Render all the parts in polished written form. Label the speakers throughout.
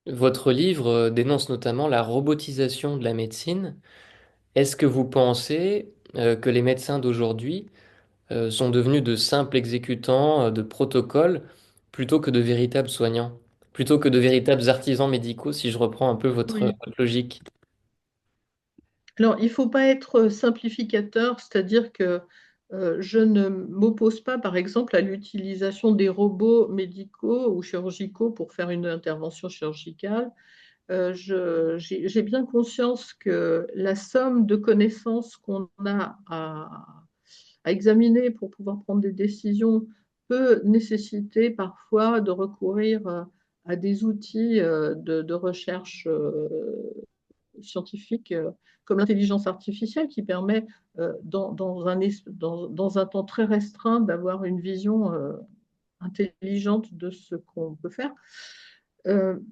Speaker 1: Votre livre dénonce notamment la robotisation de la médecine. Est-ce que vous pensez que les médecins d'aujourd'hui sont devenus de simples exécutants de protocoles plutôt que de véritables soignants, plutôt que de véritables artisans médicaux, si je reprends un peu
Speaker 2: Oui.
Speaker 1: votre logique?
Speaker 2: Alors, il ne faut pas être simplificateur, c'est-à-dire que je ne m'oppose pas, par exemple, à l'utilisation des robots médicaux ou chirurgicaux pour faire une intervention chirurgicale. J'ai bien conscience que la somme de connaissances qu'on a à examiner pour pouvoir prendre des décisions peut nécessiter parfois de recourir à des outils de recherche scientifique comme l'intelligence artificielle qui permet dans un temps très restreint d'avoir une vision intelligente de ce qu'on peut faire.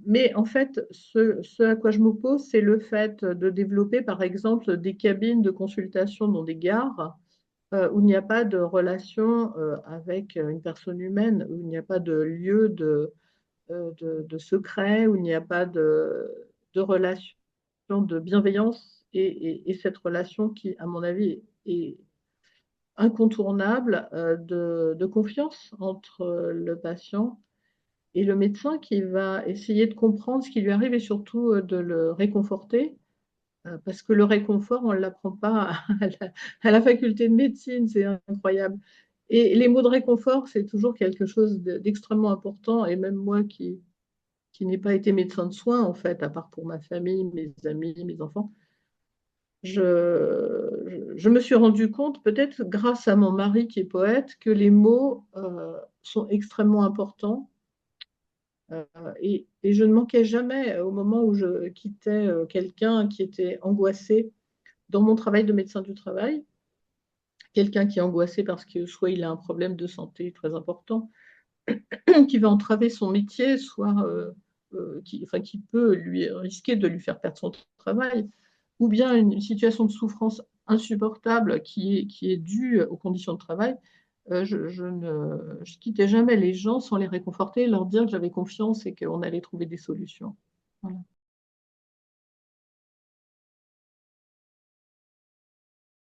Speaker 2: Mais en fait, ce à quoi je m'oppose, c'est le fait de développer, par exemple, des cabines de consultation dans des gares où il n'y a pas de relation avec une personne humaine, où il n'y a pas de lieu de secret, où il n'y a pas de relation de bienveillance et cette relation qui, à mon avis, est incontournable de confiance entre le patient et le médecin qui va essayer de comprendre ce qui lui arrive et surtout de le réconforter. Parce que le réconfort, on ne l'apprend pas à la faculté de médecine, c'est incroyable. Et les mots de réconfort, c'est toujours quelque chose d'extrêmement important. Et même moi qui n'ai pas été médecin de soins, en fait, à part pour ma famille, mes amis, mes enfants, je me suis rendu compte, peut-être grâce à mon mari qui est poète, que les mots sont extrêmement importants. Et je ne manquais jamais, au moment où je quittais quelqu'un qui était angoissé dans mon travail de médecin du travail, quelqu'un qui est angoissé parce que soit il a un problème de santé très important, qui va entraver son métier, soit qui peut lui risquer de lui faire perdre son travail, ou bien une situation de souffrance insupportable qui est due aux conditions de travail, je ne je quittais jamais les gens sans les réconforter, leur dire que j'avais confiance et qu'on allait trouver des solutions. Voilà.